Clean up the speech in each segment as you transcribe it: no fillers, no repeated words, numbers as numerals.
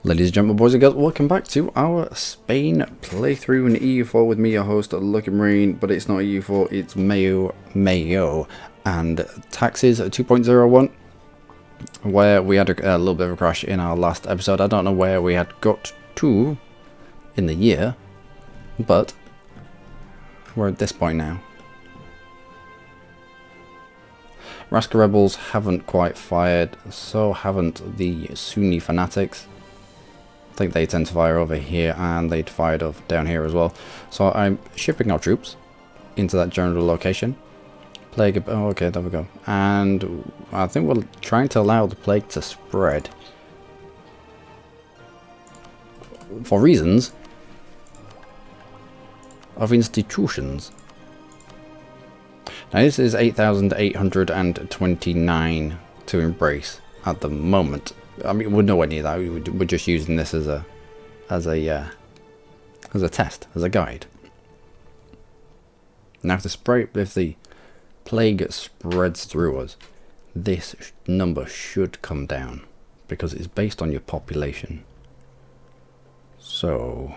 Ladies and gentlemen, boys and girls, welcome back to our Spain playthrough in EU4 with me, your host, Luckymarine, but it's not EU4, it's MEIOU and Taxes 2.01, where we had a little bit of a crash in our last episode. I don't know where we had got to in the year, but we're at this point now. Raska rebels haven't quite fired, so haven't the Sunni fanatics. I think they tend to fire over here, and they'd fired off down here as well. So I'm shipping our troops into that general location. Plague, oh okay, there we go. And I think we're trying to allow the plague to spread. For reasons of institutions. Now this is 8,829 to embrace at the moment. I mean, we're nowhere near that. We're just using this as a test, as a guide. Now, if the plague spreads through us, this number should come down because it's based on your population. So,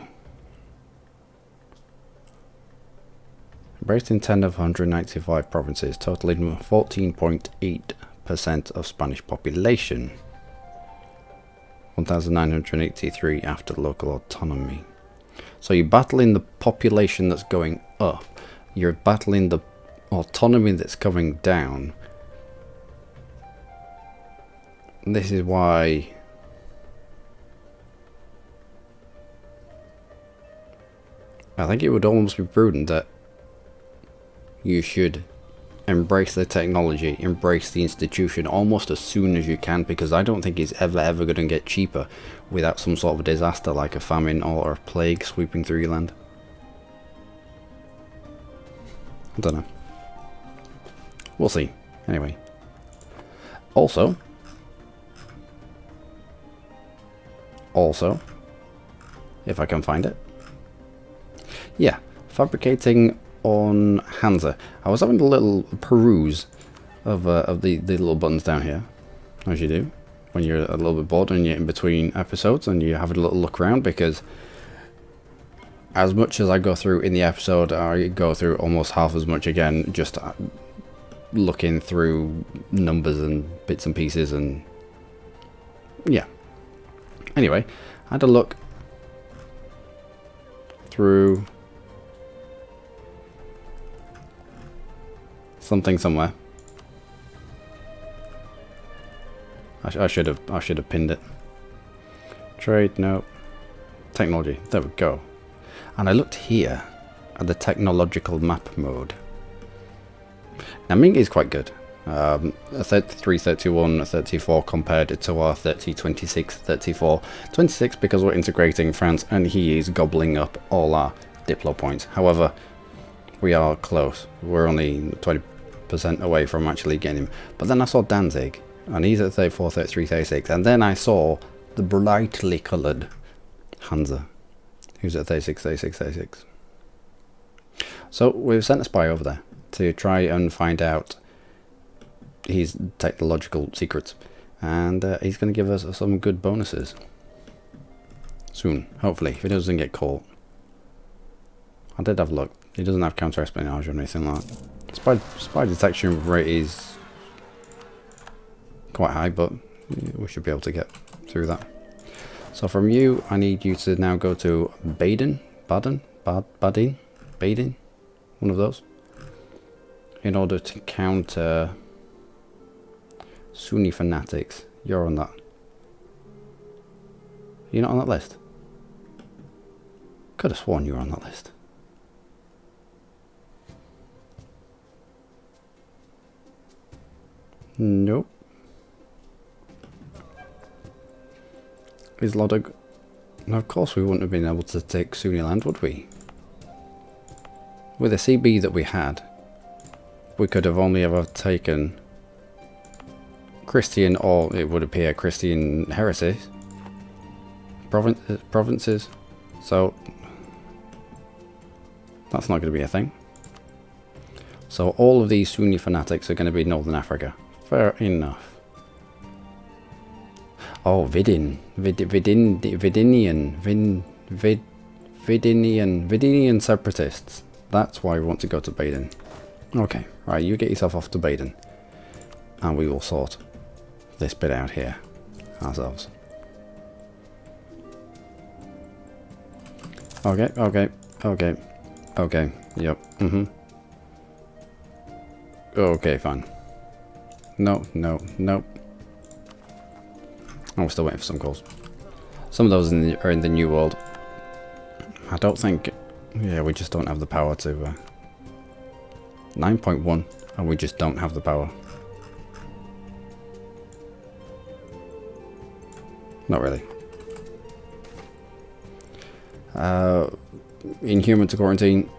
embraced in 10 of 195 provinces, totaling 14.8% of Spanish population. 1,983 after local autonomy. So you're battling the population that's going up. You're battling the autonomy that's coming down. This is why I think it would almost be prudent that you should embrace the technology, embrace the institution almost as soon as you can, because I don't think it's ever going to get cheaper without some sort of a disaster like a famine or a plague sweeping through your land. I don't know. We'll see. Anyway. Also, if I can find it. Yeah, fabricating on Hansa. I was having a little peruse of the little buttons down here, as you do when you're a little bit bored and you're in between episodes and you have a little look around, because as much as I go through in the episode, I go through almost half as much again, just looking through numbers and bits and pieces, and yeah. Anyway, I had a look through something somewhere. I should have pinned it. Trade, no. Technology, there we go. And I looked here at the technological map mode. Now Ming is quite good. A 33, 31, 34 compared to our 30, 26, 34. 26 because we're integrating France and he is gobbling up all our Diplo points. However, we are close. We're only 20% away from actually getting him. But then I saw Danzig, and he's at 34, 33, 36. And then I saw the brightly coloured Hansa, who's at 36, 36, 36. So we've sent a spy over there to try and find out his technological secrets. And he's going to give us some good bonuses soon, hopefully, if he doesn't get caught. I did have a look. He doesn't have counter-espionage or anything like that. Spy detection rate is quite high, but we should be able to get through that. So from you, I need you to now go to Baden, one of those, in order to counter Sunni fanatics. You're on that. You're not on that list? Could have sworn you were on that list. Nope. Is Lodog? Now, of course, we wouldn't have been able to take Sunni land, would we? With the CB that we had, we could have only ever taken Christian, or it would appear Christian heresies, provinces. So that's not going to be a thing. So all of these Sunni fanatics are going to be Northern Africa. Fair enough. Oh, Vidinian separatists. That's why we want to go to Baden. Okay, right, you get yourself off to Baden. And we will sort this bit out here ourselves. Okay, yep, Okay, fine. No. Oh, we're still waiting for some calls. Some of those are in the New World. I don't think... Yeah, we just don't have the power to... 9.1, and we just don't have the power. Not really. Inhuman to quarantine.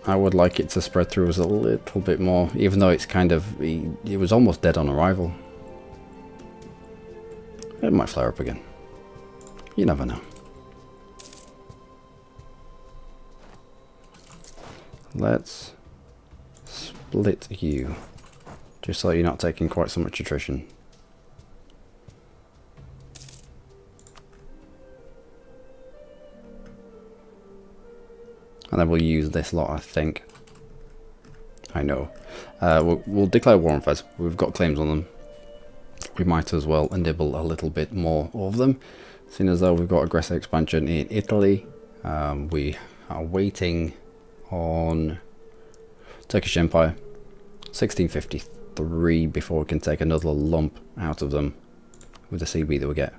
I would like it to spread through us a little bit more, even though it's kind of... It was almost dead on arrival. It might flare up again. You never know. Let's split you, just so you're not taking quite so much attrition. And then we'll use this lot, I think. I know. We'll declare war on Fez. We've got claims on them. We might as well nibble a little bit more of them, seeing as though we've got aggressive expansion in Italy. We are waiting on Turkish Empire, 1653, before we can take another lump out of them with the CB that we get.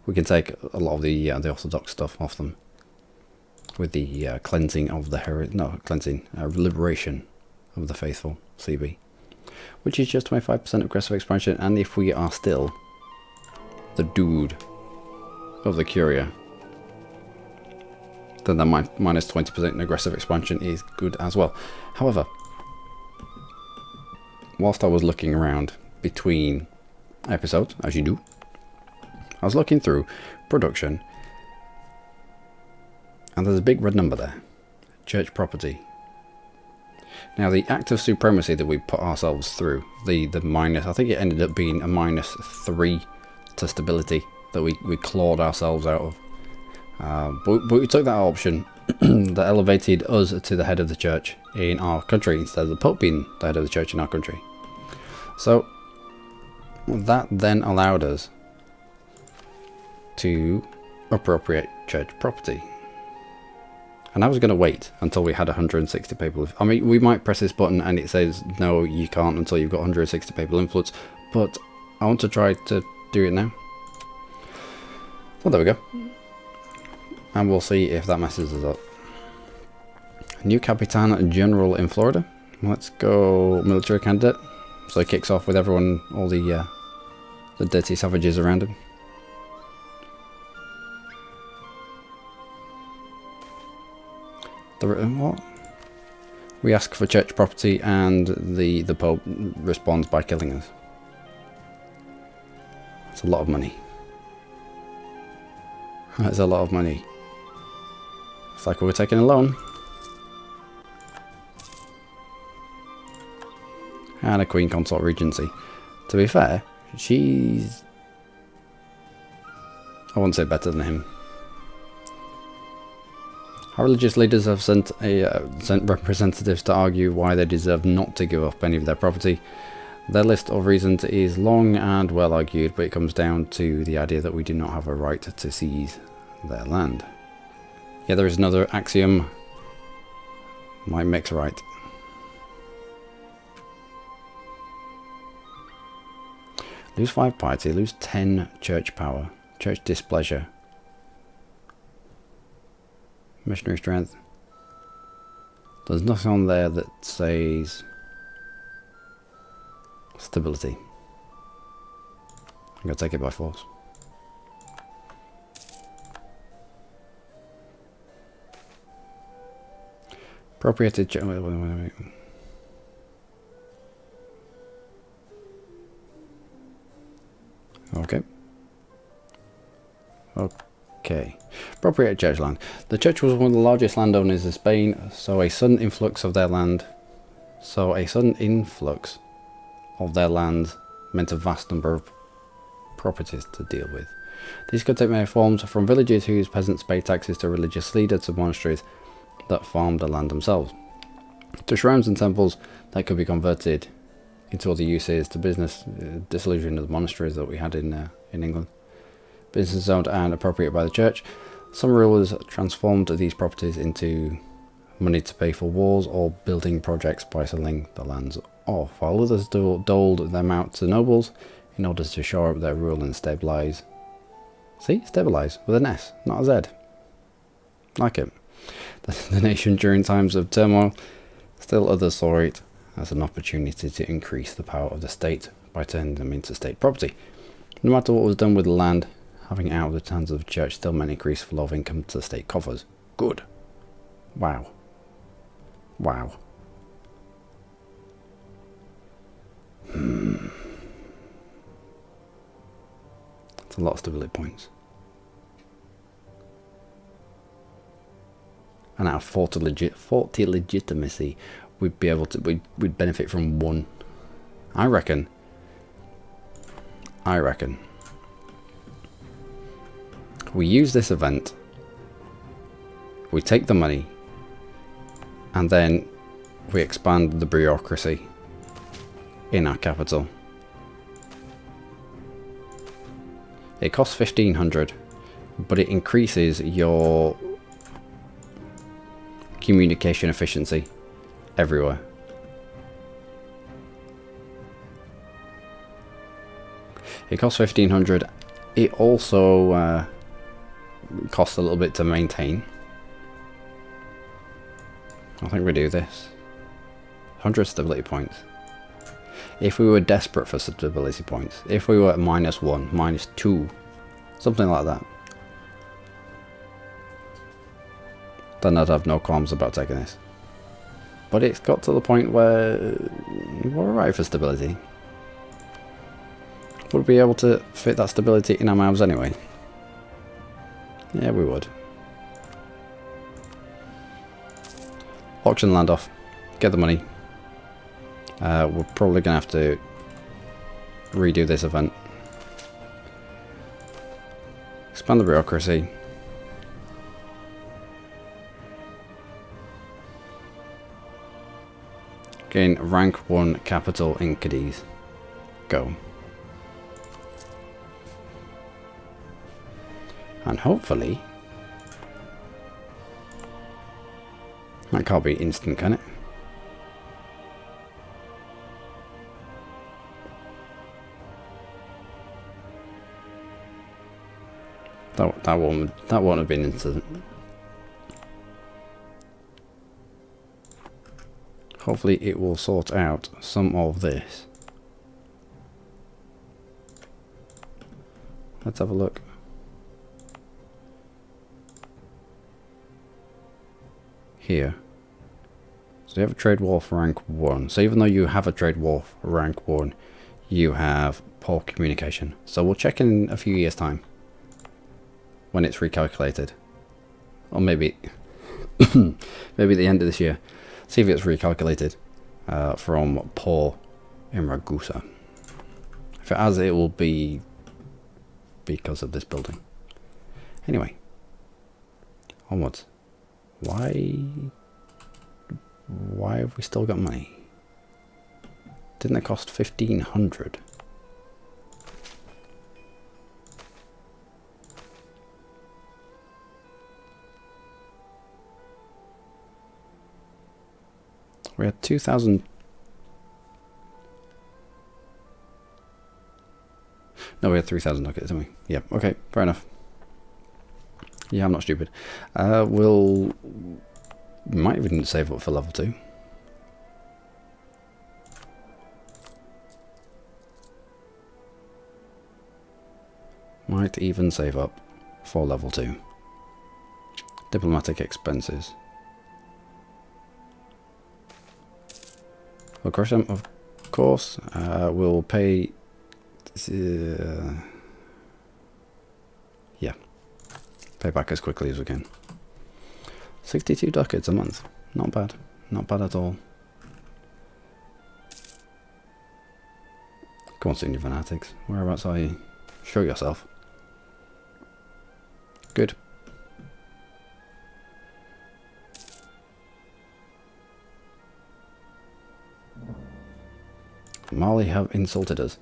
We can take a lot of the Orthodox stuff off them with the cleansing of the liberation of the faithful CB, which is just 25% aggressive expansion. And if we are still the of the Curia, then the minus 20% in aggressive expansion is good as well. However, whilst I was looking around between episodes, as you do, I was looking through production, and there's a big red number there. Church property. Now, the act of supremacy that we put ourselves through, the minus, I think it ended up being a -3 to stability that we clawed ourselves out of. But we took that option that elevated us to the head of the church in our country instead of the Pope being the head of the church in our country. So that then allowed us to appropriate church property. And I was going to wait until we had 160 papal... I mean, we might press this button and it says, no, you can't until you've got 160 papal influence. But I want to try to do it now. So there we go. And we'll see if that messes us up. New Capitan General in Florida. Let's go military candidate. So he kicks off with everyone, all the dirty savages around him. What? We ask for church property and the Pope responds by killing us. That's a lot of money. That's a lot of money. It's like we were taking a loan. And a Queen Consort Regency. To be fair, she's... I wouldn't say better than him. Our religious leaders have sent representatives to argue why they deserve not to give up any of their property. Their list of reasons is long and well argued, but it comes down to the idea that we do not have a right to seize their land. Yeah, there is another axiom. Might mix right. Lose 5 piety, lose 10 church power, church displeasure. Missionary strength. There's nothing on there that says stability. I'm going to take it by force. Appropriated... Wait. Okay. Appropriated church land. The church was one of the largest landowners in Spain, so a sudden influx of their land meant a vast number of properties to deal with. These could take many forms, from villagers whose peasants pay taxes to religious leaders to monasteries that farm the land themselves, to shrines and temples that could be converted into other uses, to business, dissolution of the monasteries that we had in England. Business owned and appropriated by the church. Some rulers transformed these properties into money to pay for wars or building projects by selling the lands off, while others doled them out to nobles in order to shore up their rule and stabilise. See? Stabilise with an S, not a Z. Like it. The nation during times of turmoil. Still others saw it as an opportunity to increase the power of the state by turning them into state property. No matter what was done with the land, having it out of the hands of the church still meant increased flow of income to the state coffers. Good. Wow. Wow. That's a lot of stability points. And out of 40 legitimacy, we'd be able to, we'd benefit from 1. I reckon. We use this event, we take the money, and then we expand the bureaucracy in our capital. It costs 1500, but it increases your communication efficiency everywhere. It costs 1500. It also costs a little bit to maintain. I think we do this. 100 stability points. If we were desperate for stability points, if we were at -1, -2, something like that, then I'd have no qualms about taking this. But it's got to the point where we're alright for stability. Would we be able to fit that stability in our mouths anyway? Yeah, we would. Auction land off. Get the money. We're probably going to have to redo this event. Expand the bureaucracy. Gain rank 1 capital in Cadiz. Go. And hopefully... that can't be instant, can it? That won't have been instant. Hopefully it will sort out some of this. Let's have a look. Here. So you have a trade war for rank 1. So even though you have a trade war for rank 1, you have poor communication. So we'll check in a few years' time when it's recalculated. Or maybe maybe at the end of this year. See if it's recalculated from poor in Ragusa. If it has, it will be because of this building. Anyway, onwards. Why have we still got money? Didn't it cost 1500? We had 2000. No, we had 3000 ducats, didn't we? Yeah, okay, fair enough. Yeah, I'm not stupid. We might even save up for level 2. Might even save up for level 2. Diplomatic expenses. Of course, we'll pay. Yeah, pay back as quickly as we can. 62 ducats a month. Not bad. Not bad at all. Come on, senior fanatics. Whereabouts are you? Show yourself. Good. Mali have insulted us.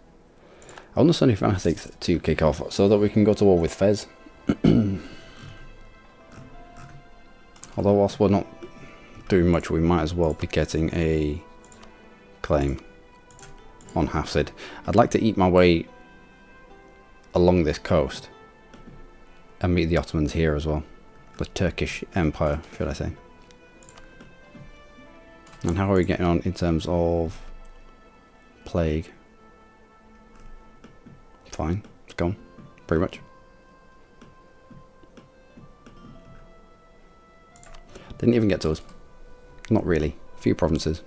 I want the Sunny Fanatics to kick off so that we can go to war with Fez. Although whilst we're not doing much, we might as well be getting a claim on Hafsid. I'd like to eat my way along this coast and meet the Ottomans here as well. The Turkish Empire, should I say. And how are we getting on in terms of plague? Fine, it's gone, pretty much. Didn't even get to us. Not really. A few provinces.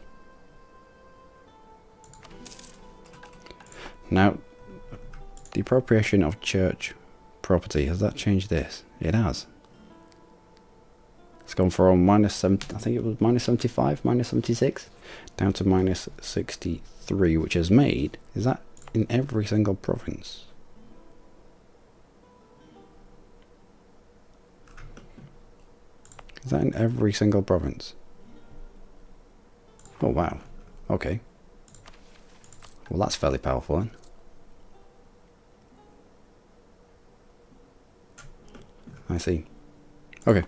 Now, the appropriation of church property, has that changed this? It has. It's gone from minus 70, I think it was minus 75, minus 76, down to minus 63, which has made, is that in every single province? Is that in every single province? Oh wow, okay. Well, that's fairly powerful then. I see. Okay.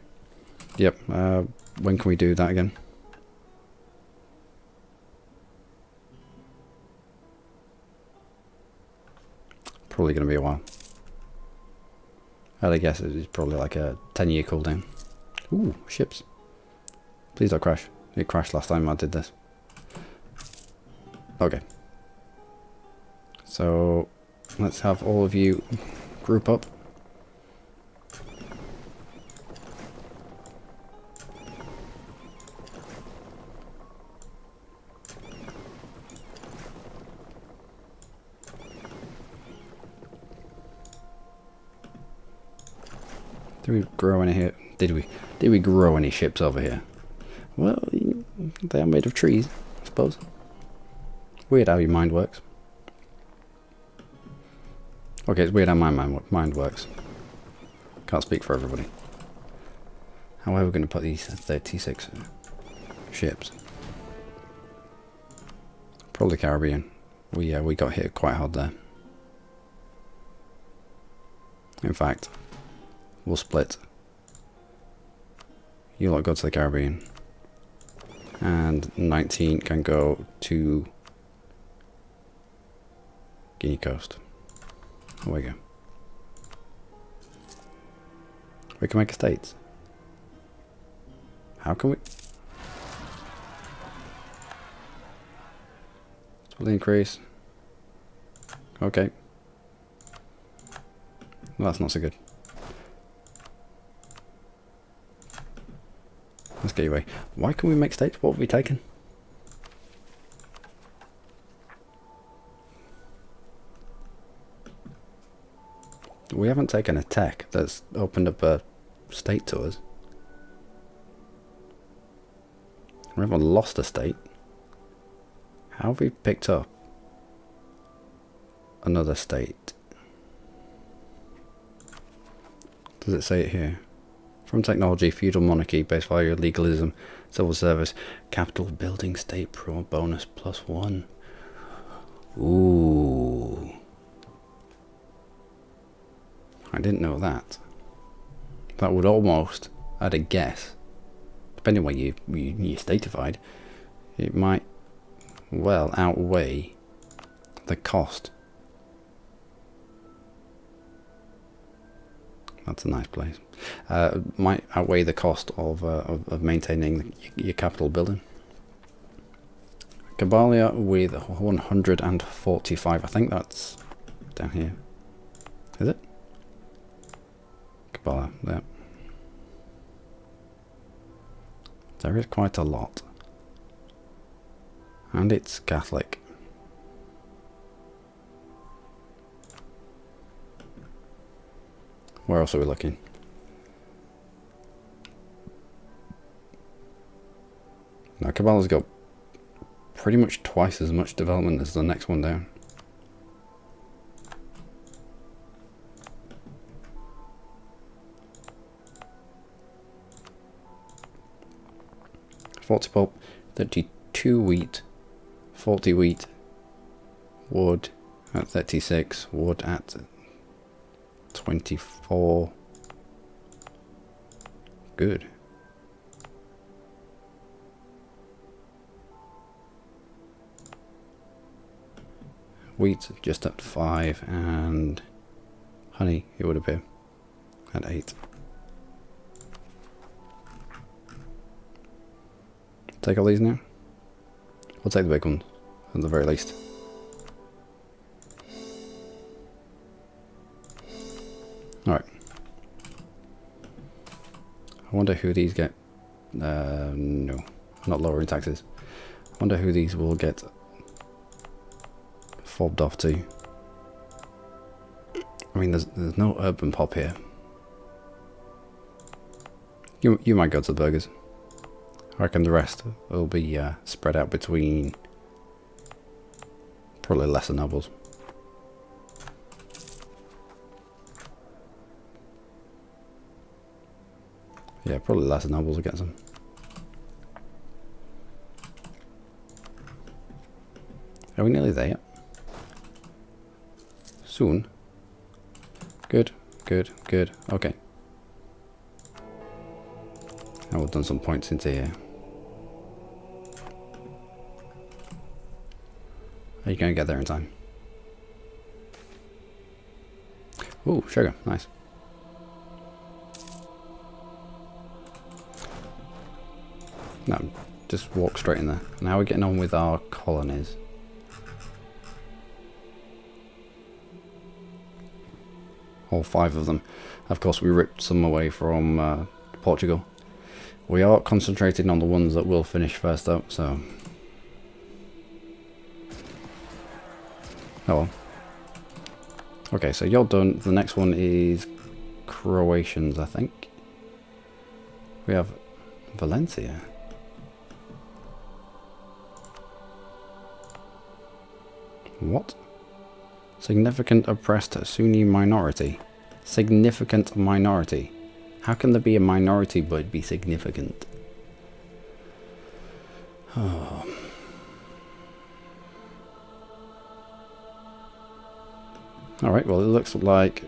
Yep, when can we do that again? Probably going to be a while. I'd guess it's probably like a 10-year cooldown. Ooh, ships. Please don't crash. It crashed last time I did this. Okay. So, let's have all of you group up. Did we grow any here? Did we grow any ships over here? Well, they are made of trees, I suppose. Weird how your mind works. Okay, it's weird how my mind works. Can't speak for everybody. How are we going to put these 36 ships? Probably Caribbean. We got hit quite hard there. In fact, we'll split. You lot go to the Caribbean. And 19 can go to Guinea Coast. There we go. We can make estates. How can we? Will increase. Okay. Well, that's not so good. Let's get away. Why can we make states? What have we taken? We haven't taken a tech that's opened up a state to us. We haven't lost a state. How have we picked up another state? Does it say it here? From technology, feudal monarchy, base value, legalism, civil service, capital building, state pro bonus +1. Ooh. I didn't know that. That would almost, at a guess, depending on where you're statified, it might well outweigh the cost. That's a nice place. Might outweigh the cost of maintaining your capital building. Kabalia with 145. I think that's down here. Is it? Kabbalah, yeah. There is quite a lot. And it's Catholic. Where else are we looking? Now Cabala's got pretty much twice as much development as the next one down. 40 pulp, 32 wheat, 40 wheat, wood at 36, wood at 24. Good. Wheat just at 5, and honey, it would appear, at 8. Take all these now? We'll take the big ones, at the very least. Alright. I wonder who these get. No, not lowering taxes. I wonder who these will get fobbed off to. I mean, there's no urban pop here. You might go to the burgers. I reckon the rest will be spread out between probably lesser nobles. Yeah, probably lesser nobles will get some. Are we nearly there yet? Soon. Good, good, good. Okay. Now we've done some points into here. Are you going to get there in time? Ooh, sugar. Nice. No, just walk straight in there. And how are we getting on with our colonies? All 5 of them. Of course, we ripped some away from Portugal. We are concentrating on the ones that will finish first up, so... Oh well. Okay, so you're done. The next one is Croatians, I think. We have Valencia. What? Significant oppressed Sunni minority. Significant minority. How can there be a minority but be significant? Oh. Alright, well it looks like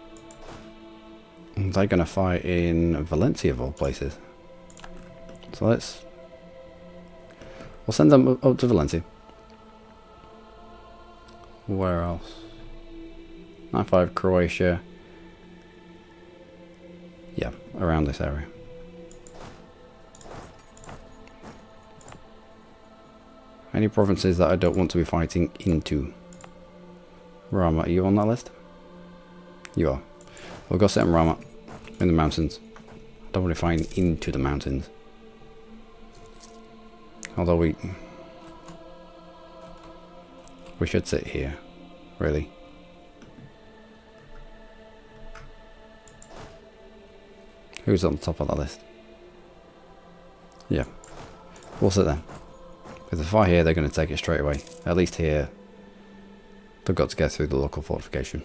they're going to fight in Valencia of all places. So we'll send them up to Valencia. Where else? 9-5 Croatia. Yeah, around this area. Any provinces that I don't want to be fighting into? Rama, are you on that list? You are. We'll go set in Rama, in the mountains. I don't want to fight into the mountains. Although we should sit here, really. Who's on the top of that list? Yeah, we'll sit there. If they fight here, they're going to take it straight away. At least here, they've got to get through the local fortification.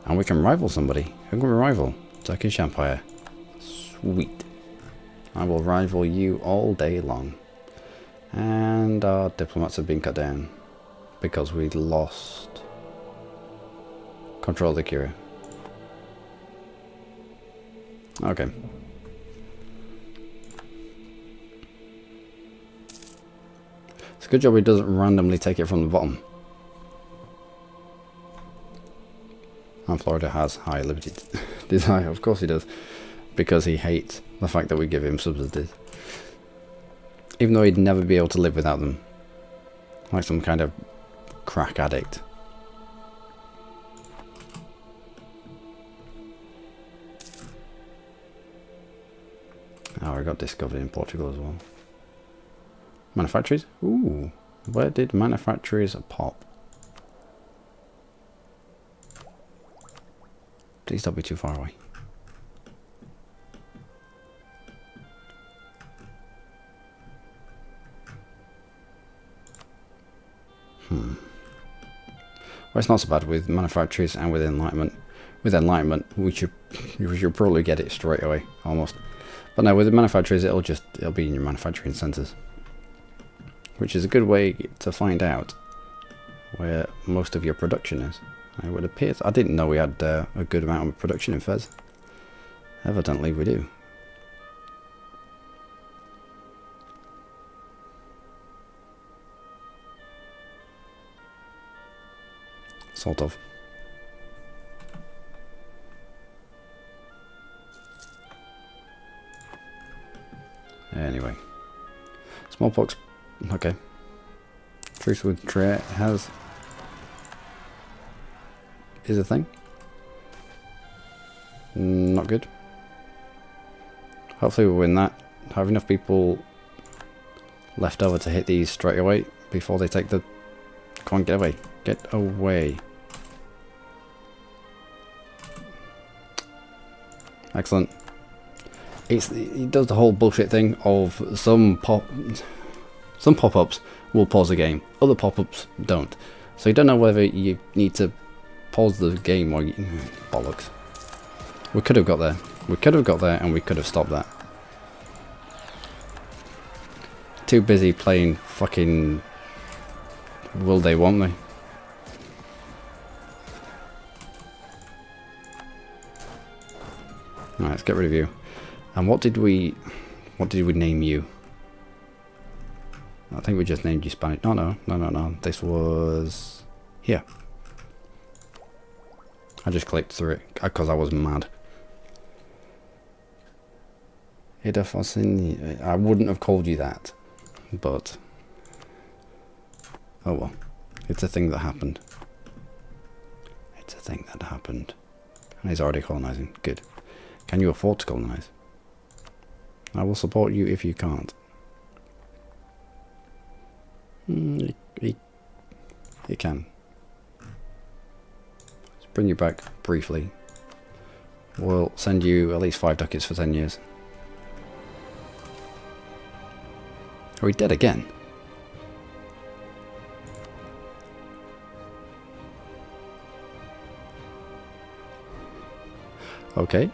And we can rival somebody. Who can we rival? Turkish Empire. Sweet. I will rival you all day long. And our diplomats have been cut down because we lost control of the Curia. Okay. It's a good job he doesn't randomly take it from the bottom. And Florida has high limited desire. Of course he does. Because he hates the fact that we give him subsidies. Even though he'd never be able to live without them. Like some kind of crack addict. Oh, I got discovered in Portugal as well. Manufactories? Ooh. Where did manufactories pop? Please don't be too far away. Well, it's not so bad with manufactories and with enlightenment. with Enlightenment, we should probably get it straight away, almost. But no, with the manufacturers, it'll be in your manufacturing centres, which is a good way to find out where most of your production is. It would appear. I didn't know we had a good amount of production in Fez. Evidently, we do. Sort of. Anyway, smallpox. Okay. Truce with trade is a thing. Not good. Hopefully we'll win that. Have enough people left over to hit these straight away before they take the. Come on, get away! Get away! Excellent. It does the whole bullshit thing of some pop-ups will pause the game, other pop-ups don't. So you don't know whether you need to pause the game or bollocks. We could have got there. We could have got there and we could have stopped that. Too busy playing fucking will they, won't they? Alright, let's get rid of you. And what did we name you? I think we just named you Spanish. No. This was here. I just clicked through it because I was mad. I wouldn't have called you that, but oh well. It's a thing that happened. It's a thing that happened. And he's already colonizing. Good. Can you afford to colonize? I will support you if you can't. You can. Let's bring you back briefly. We'll send you at least 5 ducats for 10 years. Are we dead again? Okay.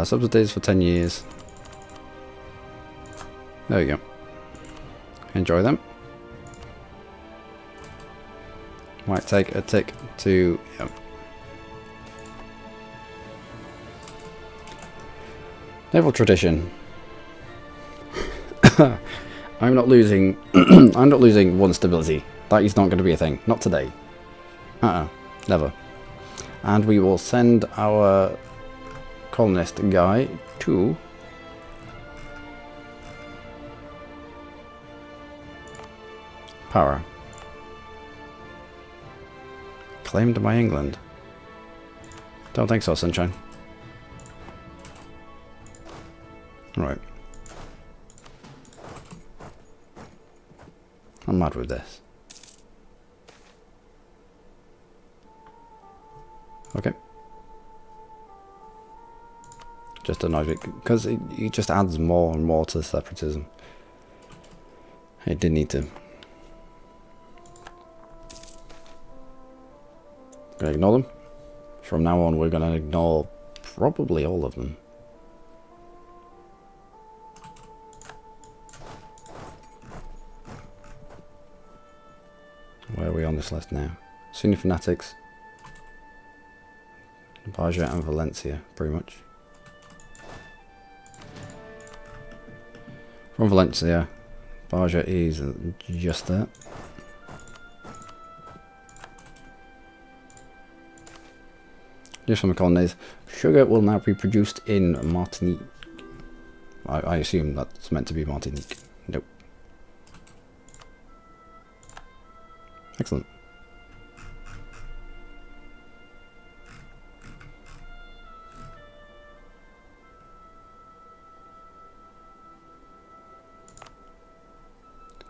Subsidies for 10 years. There we go. Enjoy them. Might take a tick to... Yep. Naval tradition. I'm not losing... I'm not losing 1 stability. That is not going to be a thing. Not today. Never. And we will send our colonist guy to Para. Claimed by England. Don't think so, sunshine. Right. I'm mad with this. Okay. Just annoys me because it just adds more and more to separatism. It didn't need to. Gonna ignore them. From now on, we're gonna ignore probably all of them. Where are we on this list now? Sunni Fanatics, Barja and Valencia, pretty much. From Valencia, Barja is just there. Just from the colonies, sugar will now be produced in Martinique. I assume that's meant to be Martinique. Nope. Excellent.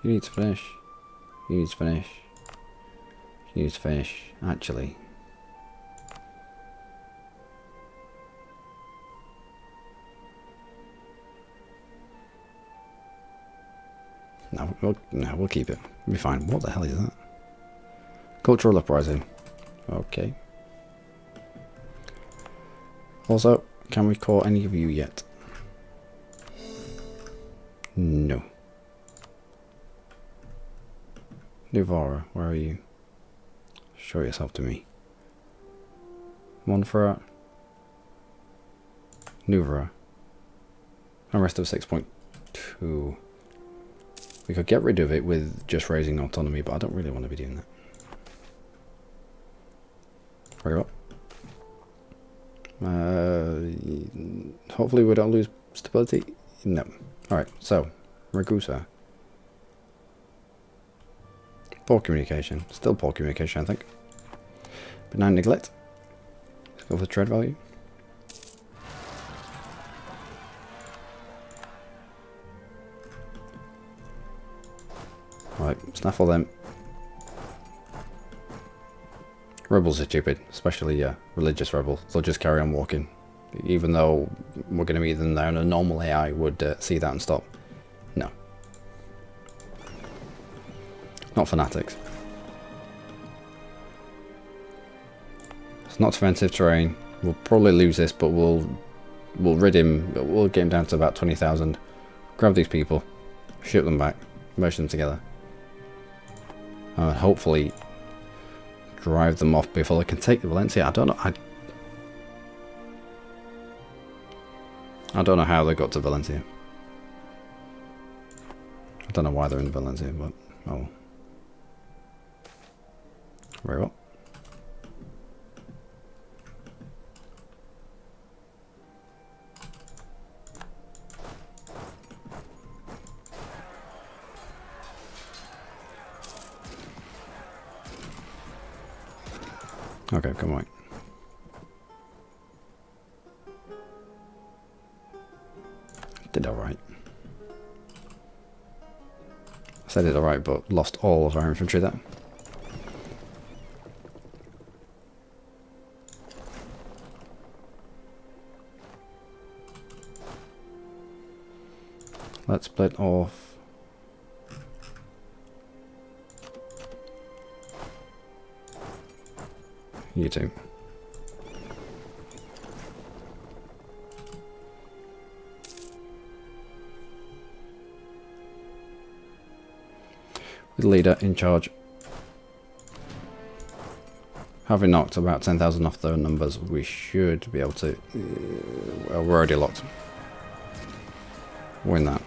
You need to finish. You need to finish. You need to finish. Actually. No, we'll keep it. We'll be fine. What the hell is that? Cultural uprising. Okay. Also, can we call any of you yet? No. Nuvara, where are you? Show yourself to me. Montferrat. Nuvara. Unrest of 6.2. We could get rid of it with just raising autonomy, but I don't really want to be doing that. Very well. Hopefully we don't lose stability. No. Alright, so Ragusa. Poor communication. Still poor communication, I think. Benign neglect. Let's go for trade value. Right, snaffle them. Rebels are stupid, especially religious rebels. They'll just carry on walking. Even though we're going to meet them there and a normal AI would see that and stop. No. Not fanatics. It's not defensive terrain. We'll probably lose this, but we'll rid him. We'll get him down to about 20,000. Grab these people. Ship them back. Merge them together. Hopefully drive them off before they can take Valencia. I don't know. I don't know how they got to Valencia. I don't know why they're in Valencia, but oh. Very well. Okay, come on. Did alright. I said it alright, but lost all of our infantry there. Let's split off. You too. With leader in charge. Having knocked about 10,000 off their numbers, we should be able to... well, we're already locked. Win that.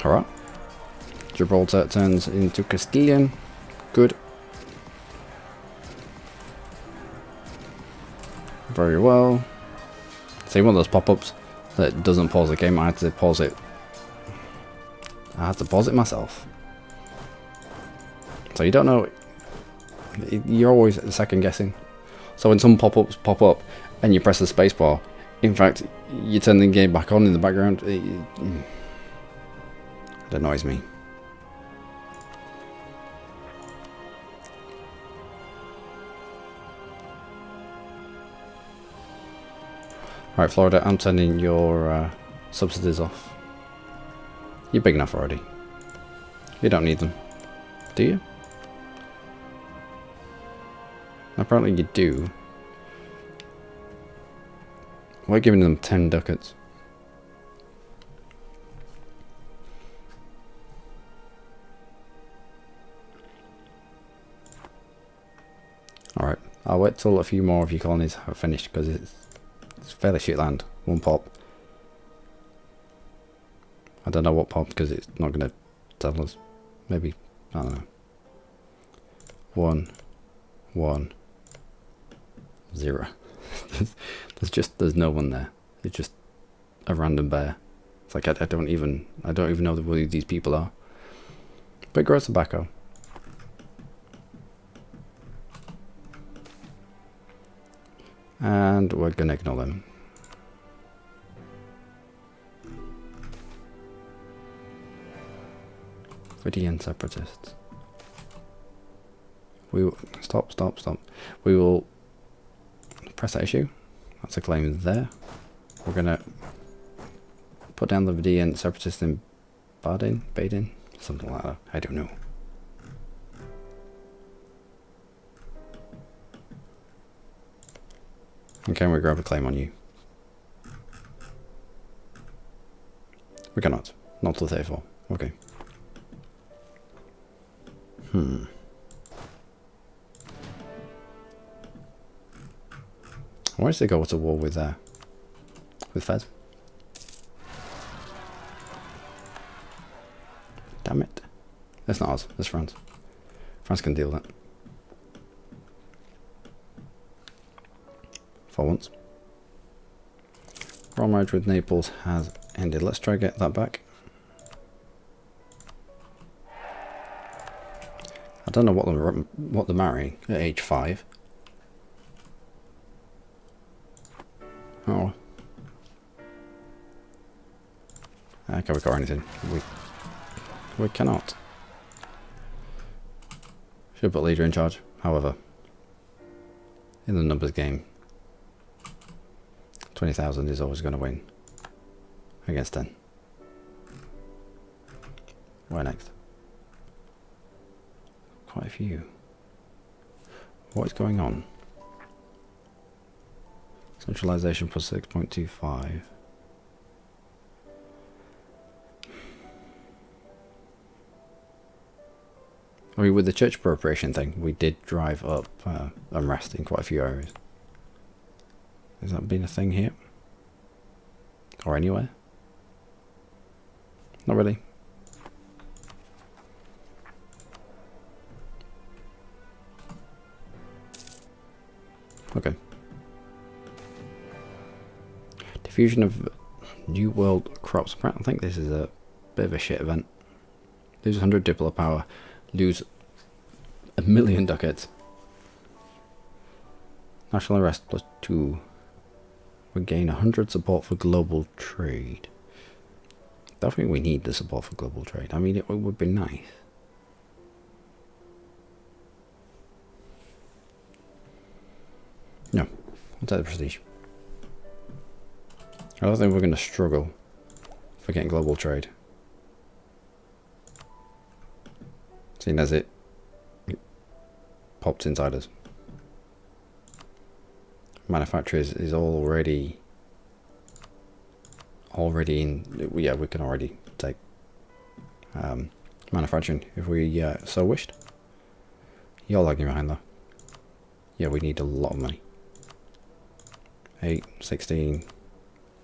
Alright. Gibraltar turns into Castilian. Good. Very well. See, one of those pop-ups that doesn't pause the game, I had to pause it. I had to pause it myself. So you don't know, you're always second guessing. So when some pop-ups pop up and you press the spacebar, in fact, you turn the game back on in the background, it annoys me. Alright, Florida, I'm turning your subsidies off. You're big enough already. You don't need them. Do you? Apparently you do. We're giving them 10 ducats. Alright, I'll wait till a few more of your colonies have finished because it's fairly shit land. One pop. I don't know what pop because it's not going to tell us. Maybe, I don't know. 1, 1, 0. there's no one there. It's just a random bear. It's like I don't even know who these people are. But gross tobacco. And we're gonna ignore them. Vidian separatists. We will stop. We will press that issue. That's a claim there. We're gonna put down the Vidian separatists in Baden, something like that. I don't know. And can we grab a claim on you? We cannot. Not till 34. Okay. Why does they go to war with Fez? Damn it. That's not us, that's France. France can deal with that. For once. Royal marriage with Naples has ended. Let's try to get that back. I don't know what they're marrying at age 5. Oh. Can we got anything? We cannot. Should put leader in charge. However, in the numbers game, 20,000 is always going to win against 10. Where next? Quite a few. What is going on? Centralization plus 6.25. I mean, with the church appropriation thing, we did drive up unrest in quite a few areas. Has that been a thing here? Or anywhere? Not really. Okay. Diffusion of New World crops. I think this is a bit of a shit event. Lose 100 Diplo power. Lose 1 million ducats. National arrest plus 2. We gain 100 support for global trade. I don't think we need the support for global trade. I mean, it would be nice. No, I'll take the prestige. I don't think we're going to struggle for getting global trade. Seeing as it popped inside us. Manufacturers is already in. Yeah, we can already take manufacturing if we so wished. You're lagging behind though. Yeah, we need a lot of money. 8, 16,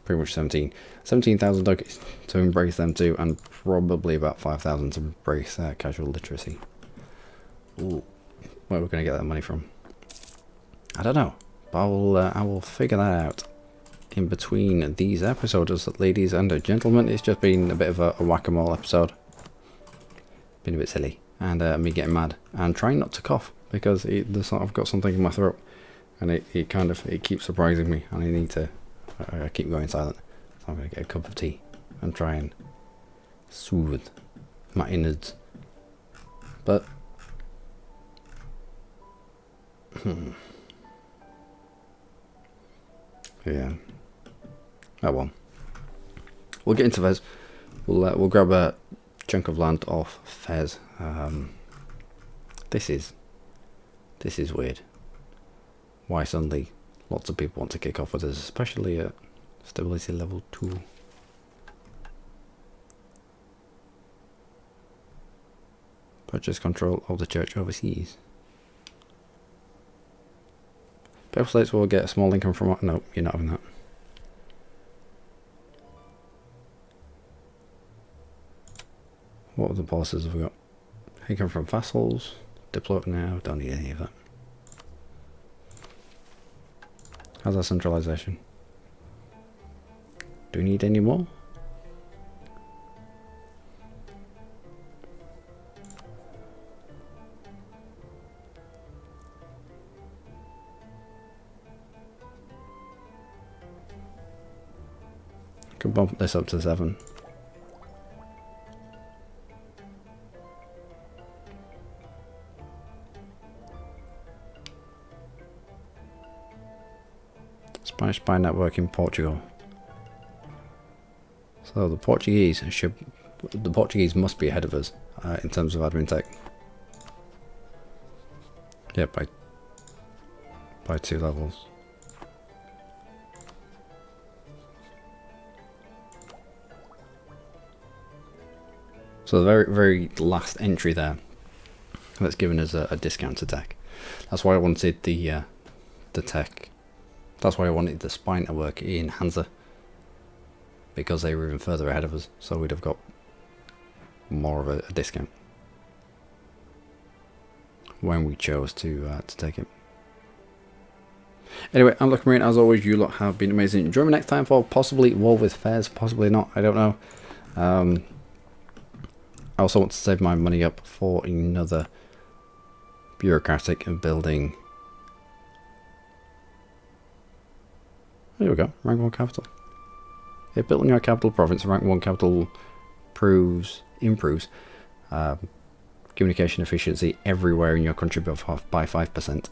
pretty much 17. 17,000 ducats to embrace them too, and probably about 5,000 to embrace casual literacy. Ooh, where are we going to get that money from? I don't know, but I will figure that out in between these episodes, ladies and gentlemen. It's just been a bit of a whack-a-mole episode. Been a bit silly, and me getting mad and trying not to cough because I've got something in my throat, and it keeps surprising me, and I need to. I keep going silent, so I'm going to get a cup of tea and try and soothe my innards. But yeah, oh well. We'll get into Fez. We'll grab a chunk of land off Fez. This is weird. Why suddenly lots of people want to kick off with us, especially at stability level 2. Purchase control of the church overseas. Papal states will get a small income from. No, you're not having that. What other policies have we got? Income from vassals. Diplo now. Don't need any of that. How's our centralization? Do we need any more? Could bump this up to 7. Spanish spy network in Portugal. So the Portuguese should The Portuguese must be ahead of us in terms of admin tech. Yeah, by 2 levels. So the very last entry there, that's given us a discount to tech. That's why I wanted the tech. That's why I wanted the spine to work in Hansa, because they were even further ahead of us. So we'd have got more of a discount when we chose to take it. Anyway, I'm Luckymarine. As always, you lot have been amazing. Join me next time for possibly War with Fairs, possibly not. I don't know. I also want to save my money up for another bureaucratic building. There we go. Rank 1 capital. If built in your capital province, rank 1 capital improves communication efficiency everywhere in your country by 5%.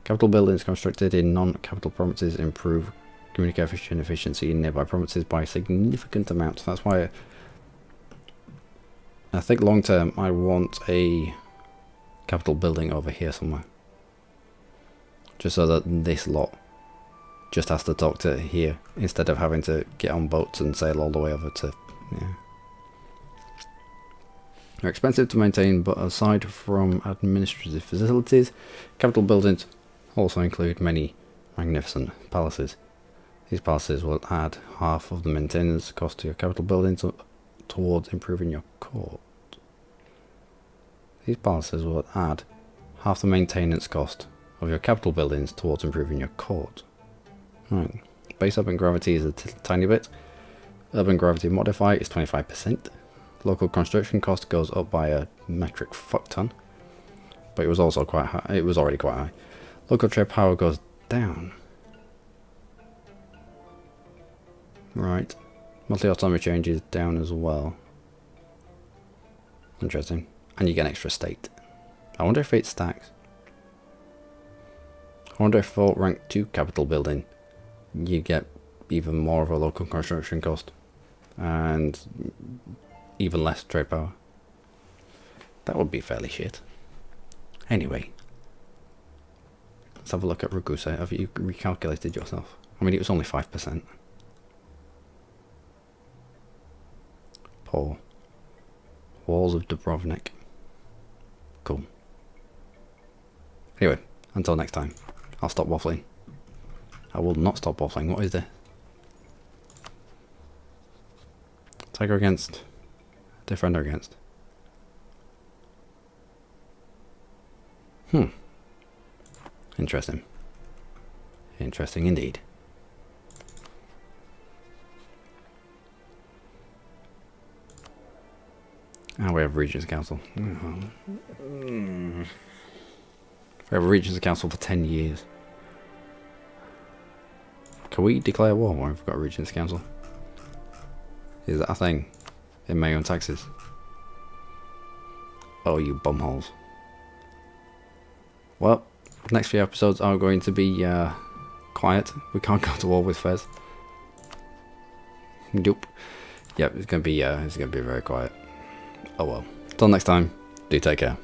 Capital buildings constructed in non-capital provinces improve communication efficiency in nearby provinces by a significant amount. That's why I think long term I want a capital building over here somewhere. Just so that this lot just has to talk to here instead of having to get on boats and sail all the way over to, yeah. They're expensive to maintain, but aside from administrative facilities, capital buildings also include many magnificent palaces. These palaces will add half of the maintenance cost to your capital buildings towards improving your court. These palaces will add half the maintenance cost of your capital buildings towards improving your court. Right. Base urban gravity is a tiny bit. Urban gravity modifier is 25%. Local construction cost goes up by a metric fuck ton, but it was also quite high. It was already quite high. Local trade power goes down. Right. Monthly autonomy changes down as well. Interesting. And you get an extra state. I wonder if it stacks. I wonder if for rank 2 capital building you get even more of a local construction cost and even less trade power. That would be fairly shit. Anyway, let's have a look at Ragusa. Have you recalculated yourself? I mean, it was only 5%. Poor. Walls of Dubrovnik. Cool. Anyway, until next time, I'll stop waffling. I will not stop waffling. What is this? Tiger against... Defender against. Interesting. Interesting indeed. And we have Regents Council. We have a Regents Council for 10 years. Can we declare war when we've got a Regents Council? Is that a thing? In MEIOU and Taxes? Oh, you bumholes. Well, next few episodes are going to be quiet. We can't go to war with Fez. Nope. Yep, it's gonna be very quiet. Oh well. Till next time, do take care.